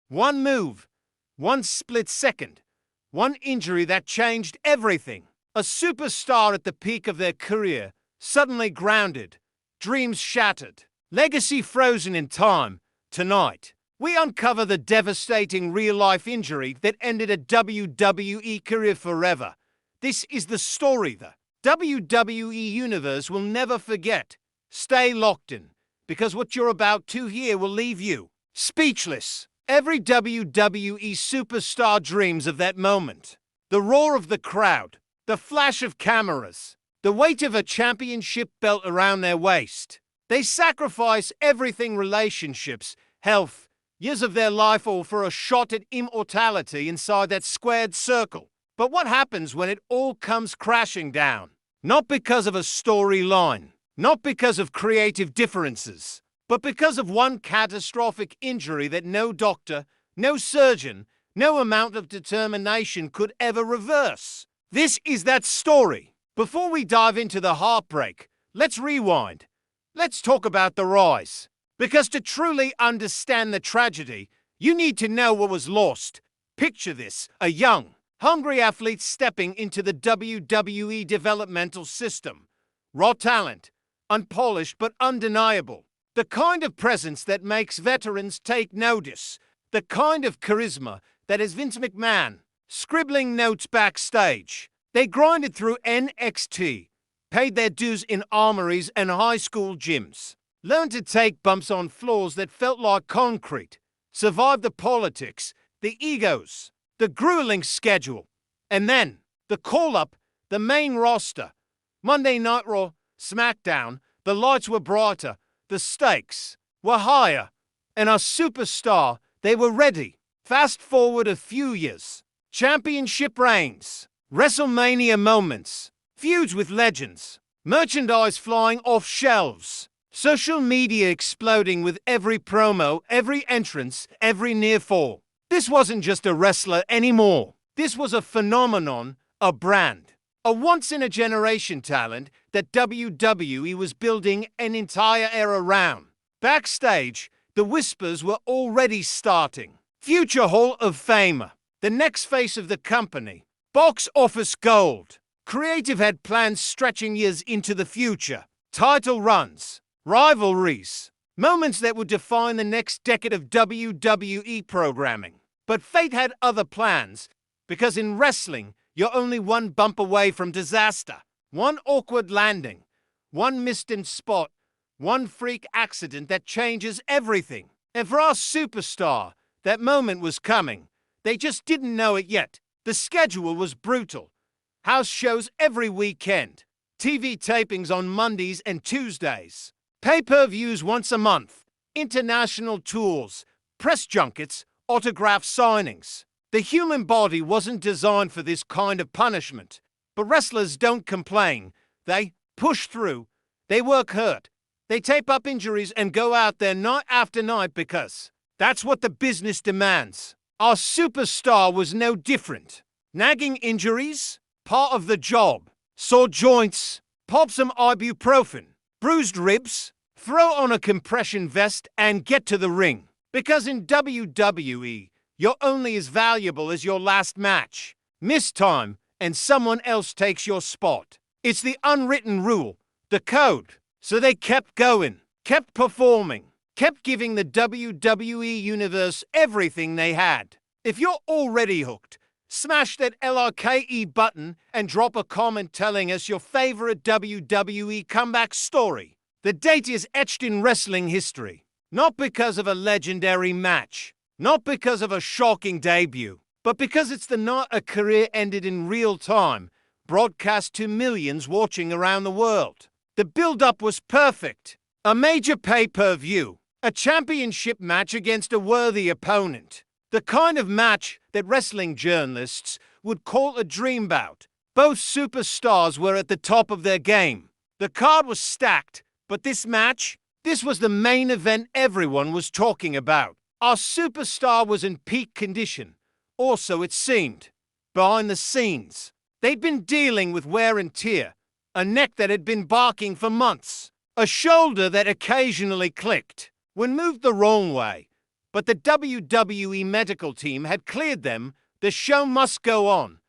One move, one split second, one injury that changed everything. A superstar at the peak of their career, suddenly grounded, dreams shattered, legacy frozen in time. Tonight, we uncover the devastating real-life injury that ended a WWE career forever. This is the story the WWE Universe will never forget. Stay locked in, because what you're about to hear will leave you speechless. Every WWE superstar dreams of that moment. The roar of the crowd, the flash of cameras, the weight of a championship belt around their waist. They sacrifice everything: relationships, health, years of their life, all for a shot at immortality inside that squared circle. But what happens when it all comes crashing down? Not because of a storyline, not because of creative differences, but because of one catastrophic injury that no doctor, no surgeon, no amount of determination could ever reverse. This is that story. Before we dive into the heartbreak, let's rewind. Let's talk about the rise. Because to truly understand the tragedy, you need to know what was lost. Picture this: a young, hungry athlete stepping into the WWE developmental system. Raw talent, unpolished but undeniable. The kind of presence that makes veterans take notice. The kind of charisma that is Vince McMahon scribbling notes backstage. They grinded through NXT, paid their dues in armories and high school gyms, learned to take bumps on floors that felt like concrete, survived the politics, the egos, the grueling schedule, and then the call-up, the main roster. Monday Night Raw, SmackDown, the lights were brighter, the stakes were higher, and our superstar, they were ready. Fast forward a few years. Championship reigns, WrestleMania moments, feuds with legends, merchandise flying off shelves, social media exploding with every promo, every entrance, every near fall. This wasn't just a wrestler anymore. This was a phenomenon, a brand, a once-in-a-generation talent that WWE was building an entire era around. Backstage, the whispers were already starting. Future Hall of Famer, the next face of the company, box office gold. Creative had plans stretching years into the future. Title runs, rivalries, moments that would define the next decade of WWE programming. But fate had other plans, because in wrestling, you're only one bump away from disaster. One awkward landing, one missed spot, one freak accident that changes everything. And for our superstar, that moment was coming. They just didn't know it yet. The schedule was brutal. House shows every weekend, TV tapings on Mondays and Tuesdays, pay-per-views once a month, international tours, press junkets, autograph signings. The human body wasn't designed for this kind of punishment. But wrestlers don't complain. They push through. They work hurt. They tape up injuries and go out there night after night because that's what the business demands. Our superstar was no different. Nagging injuries? Part of the job. Sore joints? Pop some ibuprofen. Bruised ribs? Throw on a compression vest and get to the ring. Because in WWE, you're only as valuable as your last match. Miss time, and someone else takes your spot. It's the unwritten rule, the code. So they kept going, kept performing, kept giving the WWE Universe everything they had. If you're already hooked, smash that LRKE button and drop a comment telling us your favorite WWE comeback story. The date is etched in wrestling history, not because of a legendary match, not because of a shocking debut, but because it's the night a career ended in real time, broadcast to millions watching around the world. The build-up was perfect. A major pay-per-view, a championship match against a worthy opponent. The kind of match that wrestling journalists would call a dream bout. Both superstars were at the top of their game. The card was stacked, but this match, this was the main event everyone was talking about. Our superstar was in peak condition. Also, it seemed, behind the scenes, they'd been dealing with wear and tear, a neck that had been barking for months, a shoulder that occasionally clicked when moved the wrong way, But the WWE medical team had cleared them. The show must go on.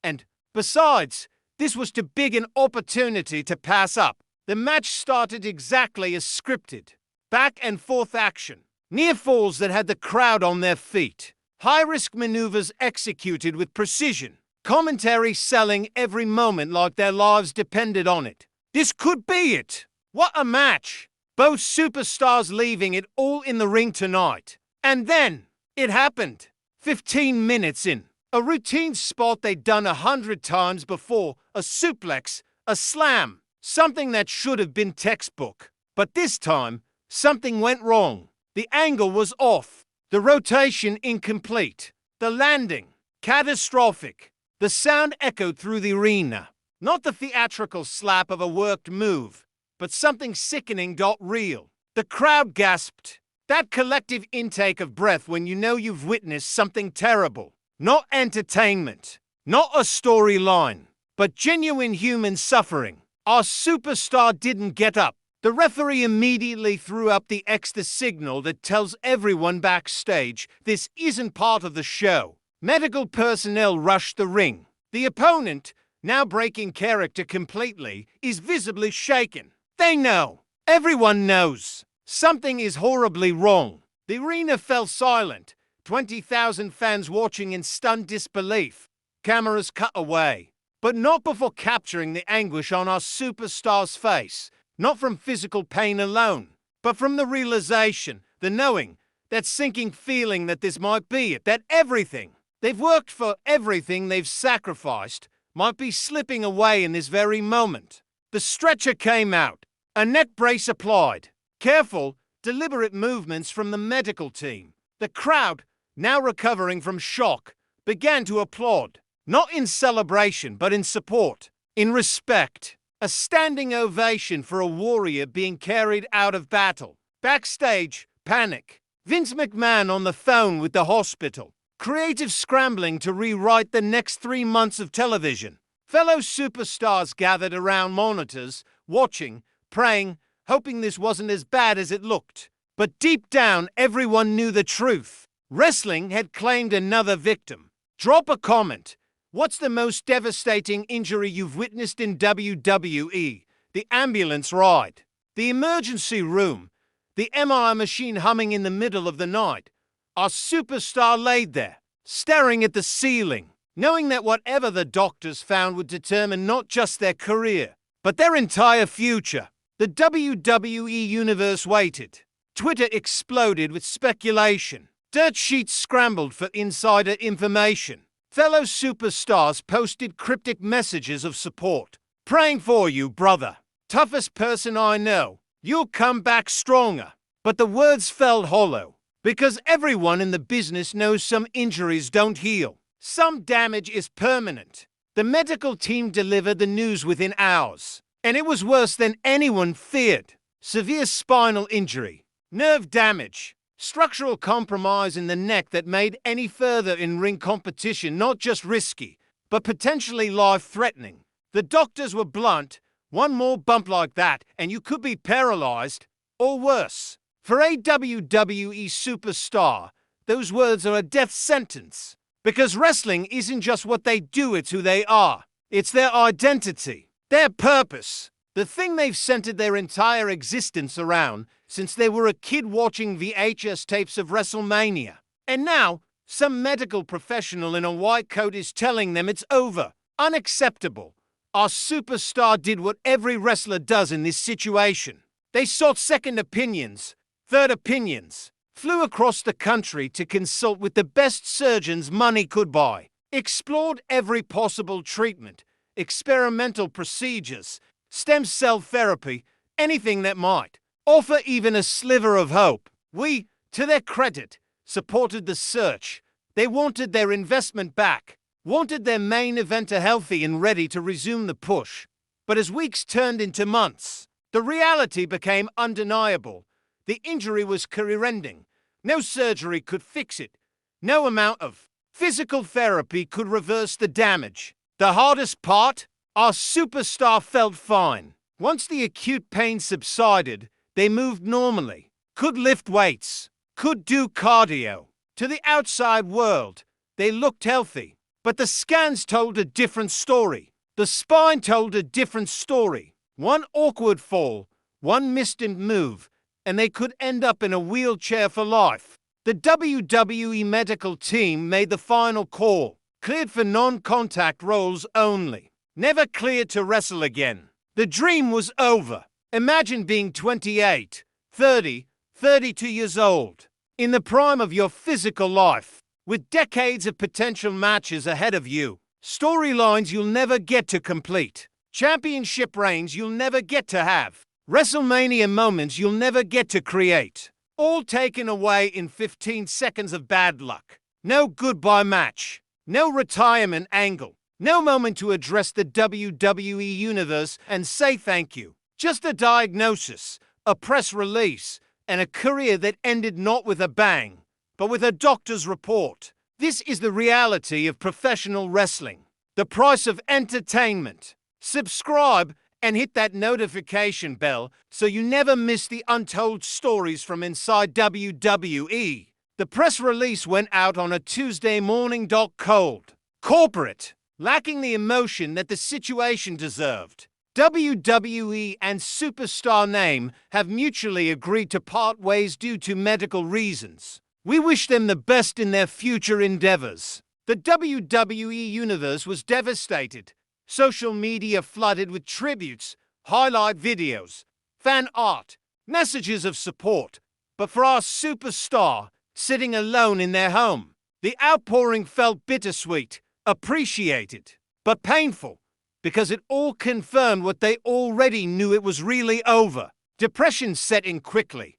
And, besides, this was too big an opportunity to pass up. The match started exactly as scripted. Back and forth action. Near falls that had the crowd on their feet. High-risk maneuvers executed with precision. Commentary selling every moment like their lives depended on it. This could be it. What a match. Both superstars leaving it all in the ring tonight. And then, it happened. 15 minutes in. A routine spot they'd done 100 times before. A suplex, a slam. Something that should have been textbook. But this time, something went wrong. The angle was off. The rotation incomplete. The landing catastrophic. The sound echoed through the arena. Not the theatrical slap of a worked move, but something sickening got real. The crowd gasped. That collective intake of breath when you know you've witnessed something terrible. Not entertainment. Not a storyline. But genuine human suffering. Our superstar didn't get up. The referee immediately threw up the extra signal that tells everyone backstage this isn't part of the show. Medical personnel rushed the ring. The opponent, now breaking character completely, is visibly shaken. They know. Everyone knows. Something is horribly wrong. The arena fell silent. 20,000 fans watching in stunned disbelief. Cameras cut away. But not before capturing the anguish on our superstar's face. Not from physical pain alone, but from the realization, the knowing, that sinking feeling that this might be it, that everything they've worked for, everything they've sacrificed, might be slipping away in this very moment. The stretcher came out, a neck brace applied, careful, deliberate movements from the medical team. The crowd, now recovering from shock, began to applaud, not in celebration but in support, in respect. A standing ovation for a warrior being carried out of battle. Backstage, panic. Vince McMahon on the phone with the hospital. Creative scrambling to rewrite the next 3 months of television. Fellow superstars gathered around monitors, watching, praying, hoping this wasn't as bad as it looked. But deep down, everyone knew the truth. Wrestling had claimed another victim. Drop a comment. What's the most devastating injury you've witnessed in WWE? The ambulance ride. The emergency room. The MRI machine humming in the middle of the night. Our superstar laid there, staring at the ceiling, knowing that whatever the doctors found would determine not just their career, but their entire future. The WWE Universe waited. Twitter exploded with speculation. Dirt sheets scrambled for insider information. Fellow superstars posted cryptic messages of support. Praying for you, brother. Toughest person I know. You'll come back stronger. But the words fell hollow. Because everyone in the business knows some injuries don't heal. Some damage is permanent. The medical team delivered the news within hours. And it was worse than anyone feared. Severe spinal injury. Nerve damage. Structural compromise in the neck that made any further in-ring competition not just risky, but potentially life-threatening. The doctors were blunt. One more bump like that, and you could be paralyzed, or worse. For a WWE superstar, those words are a death sentence. Because wrestling isn't just what they do, it's who they are. It's their identity, their purpose. The thing they've centered their entire existence around since they were a kid watching VHS tapes of WrestleMania. And now, some medical professional in a white coat is telling them it's over. Unacceptable. Our superstar did what every wrestler does in this situation. They sought second opinions, third opinions, flew across the country to consult with the best surgeons money could buy, explored every possible treatment, experimental procedures, stem cell therapy, anything that might offer even a sliver of hope. We, to their credit, supported the search. They wanted their investment back, wanted their main eventer healthy and ready to resume the push. But as weeks turned into months, the reality became undeniable. The injury was career-ending. No surgery could fix it. No amount of physical therapy could reverse the damage. The hardest part? Our superstar felt fine. Once the acute pain subsided, they moved normally, could lift weights, could do cardio. To the outside world, they looked healthy. But the scans told a different story. The spine told a different story. One awkward fall, one mistimed move, and they could end up in a wheelchair for life. The WWE medical team made the final call, cleared for non-contact roles only, never cleared to wrestle again. The dream was over. Imagine being 28, 30, 32 years old, in the prime of your physical life, with decades of potential matches ahead of you, storylines you'll never get to complete, championship reigns you'll never get to have, WrestleMania moments you'll never get to create, all taken away in 15 seconds of bad luck. No goodbye match, no retirement angle, no moment to address the WWE Universe and say thank you. Just a diagnosis, a press release, and a career that ended not with a bang, but with a doctor's report. This is the reality of professional wrestling. The price of entertainment. Subscribe and hit that notification bell so you never miss the untold stories from inside WWE. The press release went out on a Tuesday morning. Cold. Corporate. Lacking the emotion that the situation deserved. WWE and Superstar name have mutually agreed to part ways due to medical reasons. We wish them the best in their future endeavors. The WWE Universe was devastated. Social media flooded with tributes, highlight videos, fan art, messages of support. But for our superstar, sitting alone in their home, the outpouring felt bittersweet, appreciated, but painful, because it all confirmed what they already knew: it was really over. Depression set in quickly.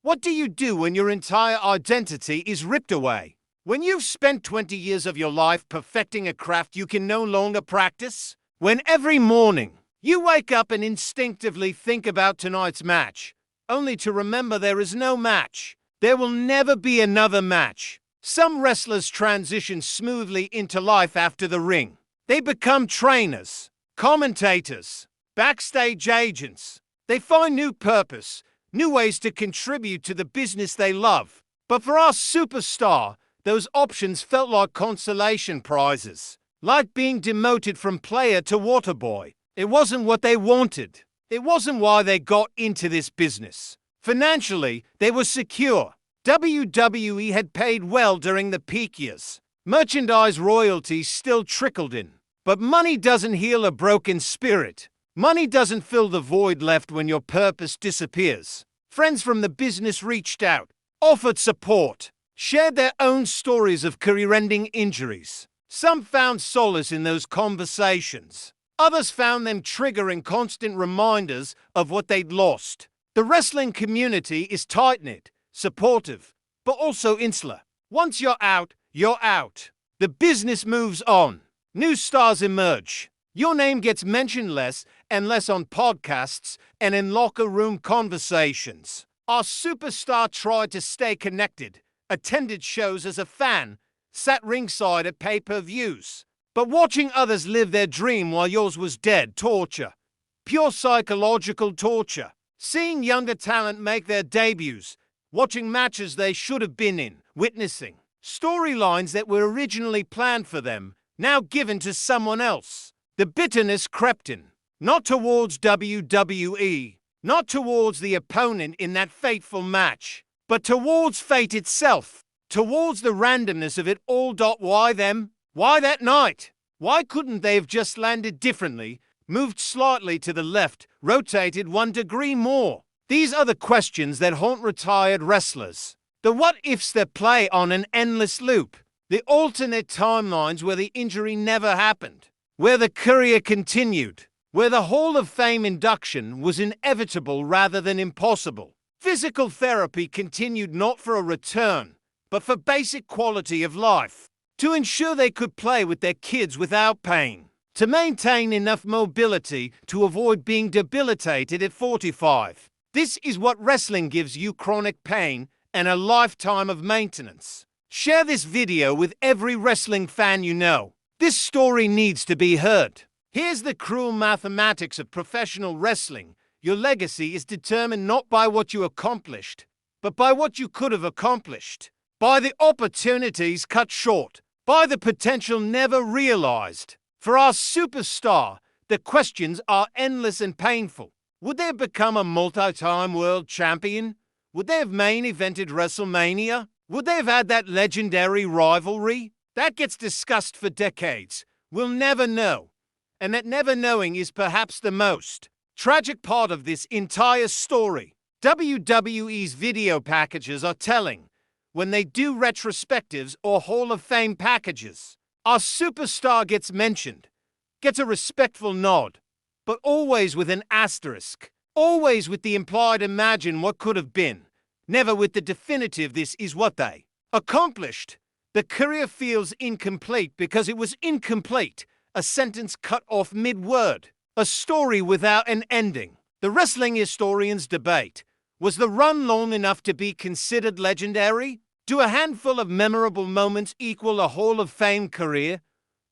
What do you do when your entire identity is ripped away? When you've spent 20 years of your life perfecting a craft you can no longer practice? When every morning you wake up and instinctively think about tonight's match, only to remember there is no match. There will never be another match. Some wrestlers transition smoothly into life after the ring. They become trainers, commentators, backstage agents. They find new purpose, new ways to contribute to the business they love. But for our superstar, those options felt like consolation prizes, like being demoted from player to water boy. It wasn't what they wanted. It wasn't why they got into this business. Financially, they were secure. WWE had paid well during the peak years. Merchandise royalties still trickled in. But money doesn't heal a broken spirit. Money doesn't fill the void left when your purpose disappears. Friends from the business reached out, offered support, shared their own stories of career-ending injuries. Some found solace in those conversations. Others found them triggering constant reminders of what they'd lost. The wrestling community is tight-knit, supportive, but also insular. Once you're out, you're out. The business moves on. New stars emerge. Your name gets mentioned less and less on podcasts and in locker room conversations. Our superstar tried to stay connected, attended shows as a fan, sat ringside at pay-per-views. But watching others live their dream while yours was dead, torture. Pure psychological torture. Seeing younger talent make their debuts, watching matches they should have been in, witnessing storylines that were originally planned for them, now given to someone else. The bitterness crept in, not towards WWE, not towards the opponent in that fateful match, but towards fate itself, towards the randomness of it all. Why them? Why that night? Why couldn't they have just landed differently, moved slightly to the left, rotated 1 degree more? These are the questions that haunt retired wrestlers. The what-ifs that play on an endless loop. The alternate timelines where the injury never happened, where the career continued, where the Hall of Fame induction was inevitable rather than impossible. Physical therapy continued not for a return, but for basic quality of life. To ensure they could play with their kids without pain. To maintain enough mobility to avoid being debilitated at 45. This is what wrestling gives you: chronic pain and a lifetime of maintenance. Share this video with every wrestling fan you know. This story needs to be heard. Here's the cruel mathematics of professional wrestling. Your legacy is determined not by what you accomplished, but by what you could have accomplished, by the opportunities cut short, by the potential never realized. For our superstar, the questions are endless and painful. Would they have become a multi-time world champion? Would they have main evented WrestleMania? Would they have had that legendary rivalry? That gets discussed for decades. We'll never know. And that never knowing is perhaps the most tragic part of this entire story. WWE's video packages are telling. When they do retrospectives or Hall of Fame packages, our superstar gets mentioned, gets a respectful nod, but always with an asterisk, always with the implied imagine what could have been, never with the definitive this is what they accomplished. The career feels incomplete because it was incomplete, a sentence cut off mid-word, a story without an ending. The wrestling historians debate, was the run long enough to be considered legendary? Do a handful of memorable moments equal a Hall of Fame career?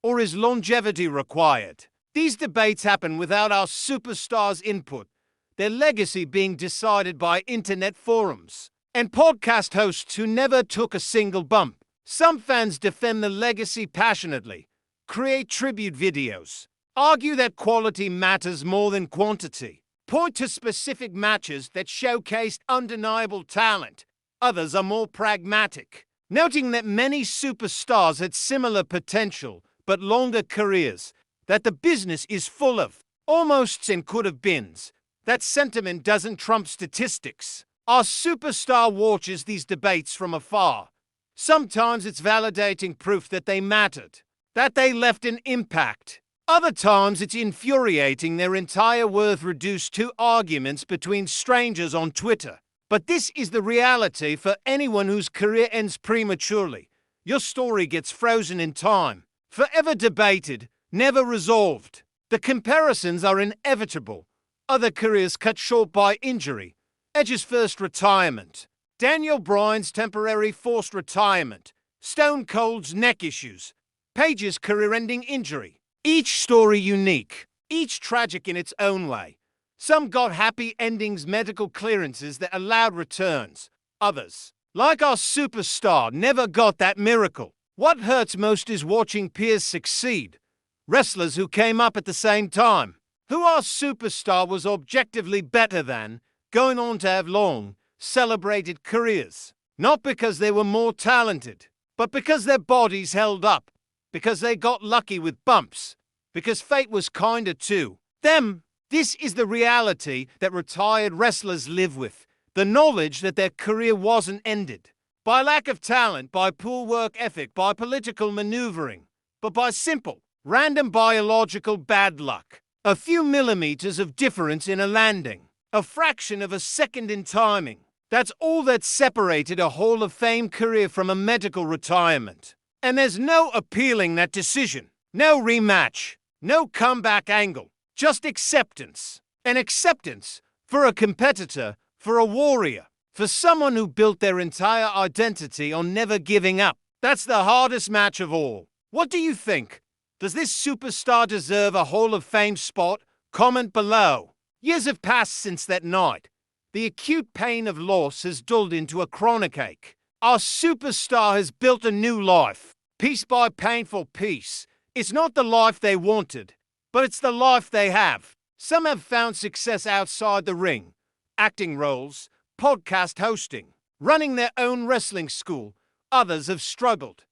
Or is longevity required? These debates happen without our superstars' input, their legacy being decided by internet forums and podcast hosts who never took a single bump. Some fans defend the legacy passionately, create tribute videos, argue that quality matters more than quantity, point to specific matches that showcased undeniable talent. Others are more pragmatic, noting that many superstars had similar potential but longer careers, that the business is full of almosts and could have beens. That sentiment doesn't trump statistics. Our superstar watches these debates from afar. Sometimes it's validating proof that they mattered, that they left an impact. Other times it's infuriating their entire worth reduced to arguments between strangers on Twitter. But this is the reality for anyone whose career ends prematurely. Your story gets frozen in time, forever debated, never resolved. The comparisons are inevitable. Other careers cut short by injury. Edge's first retirement. Daniel Bryan's temporary forced retirement. Stone Cold's neck issues. Paige's career-ending injury. Each story unique. Each tragic in its own way. Some got happy endings, medical clearances that allowed returns. Others, like our superstar, never got that miracle. What hurts most is watching peers succeed. Wrestlers who came up at the same time, who our superstar was objectively better than, going on to have long, celebrated careers. Not because they were more talented, but because their bodies held up, because they got lucky with bumps, because fate was kinder to them. This is the reality that retired wrestlers live with, the knowledge that their career wasn't ended. By lack of talent, by poor work ethic, by political maneuvering, but by simple, random biological bad luck. A few millimeters of difference in a landing, a fraction of a second in timing. That's all that separated a Hall of Fame career from a medical retirement. And there's no appealing that decision, no rematch, no comeback angle. Just acceptance. An acceptance for a competitor, for a warrior, for someone who built their entire identity on never giving up. That's the hardest match of all. What do you think? Does this superstar deserve a Hall of Fame spot? Comment below. Years have passed since that night. The acute pain of loss has dulled into a chronic ache. Our superstar has built a new life, piece by painful piece. It's not the life they wanted, but it's the life they have. Some have found success outside the ring, acting roles, podcast hosting, running their own wrestling school. Others have struggled,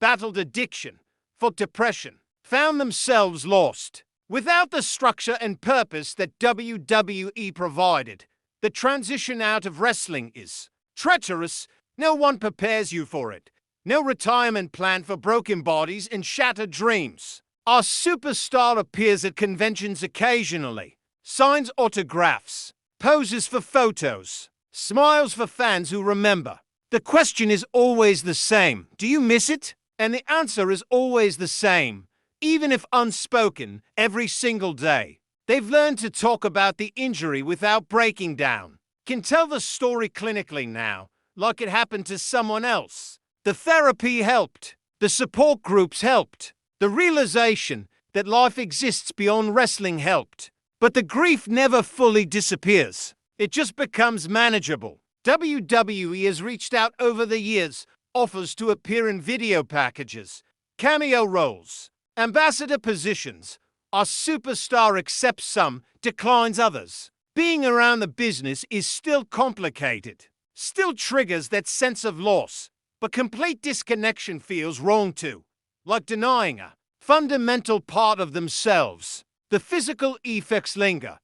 battled addiction, fought depression, found themselves lost. Without the structure and purpose that WWE provided, the transition out of wrestling is treacherous. No one prepares you for it. No retirement plan for broken bodies and shattered dreams. Our superstar appears at conventions occasionally, signs autographs, poses for photos, smiles for fans who remember. The question is always the same. Do you miss it? And the answer is always the same, even if unspoken, every single day. They've learned to talk about the injury without breaking down. Can tell the story clinically now, like it happened to someone else. The therapy helped. The support groups helped. The realization that life exists beyond wrestling helped. But the grief never fully disappears. It just becomes manageable. WWE has reached out over the years, offers to appear in video packages, cameo roles, ambassador positions. Our superstar accepts some, declines others. Being around the business is still complicated, still triggers that sense of loss, but complete disconnection feels wrong too, like denying a fundamental part of themselves. The physical effects linger: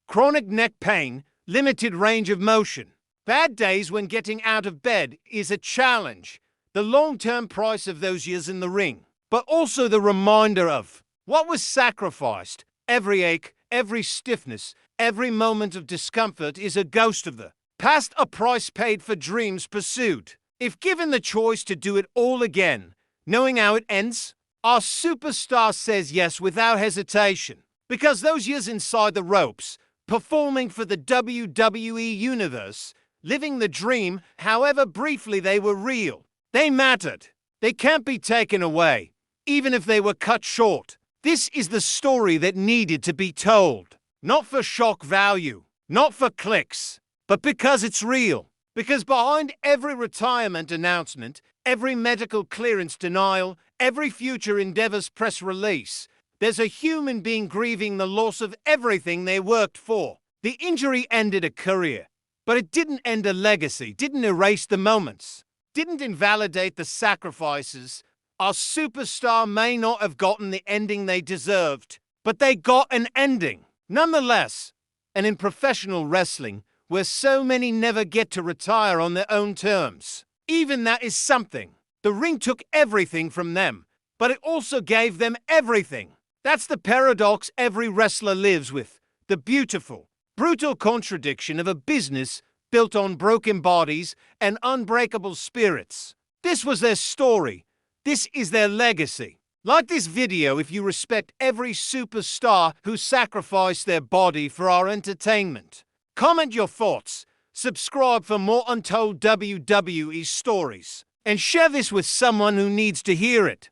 chronic neck pain, limited range of motion, bad days when getting out of bed is a challenge, the long-term price of those years in the ring, but also the reminder of what was sacrificed. Every ache, every stiffness, every moment of discomfort is a ghost of the past, a price paid for dreams pursued. If given the choice to do it all again, knowing how it ends, our superstar says yes without hesitation. Because those years inside the ropes, performing for the WWE Universe, living the dream, however briefly they were real, they mattered. They can't be taken away, even if they were cut short. This is the story that needed to be told. Not for shock value, not for clicks, but because it's real. Because behind every retirement announcement, every medical clearance denial, every future endeavors press release, there's a human being grieving the loss of everything they worked for. The injury ended a career, but it didn't end a legacy, didn't erase the moments, didn't invalidate the sacrifices. Our superstar may not have gotten the ending they deserved, but they got an ending nonetheless. And in professional wrestling, where so many never get to retire on their own terms, even that is something. The ring took everything from them, but it also gave them everything. That's the paradox every wrestler lives with, the beautiful, brutal contradiction of a business built on broken bodies and unbreakable spirits. This was their story. This is their legacy. Like this video if you respect every superstar who sacrificed their body for our entertainment. Comment your thoughts, subscribe for more Untold WWE stories, and share this with someone who needs to hear it.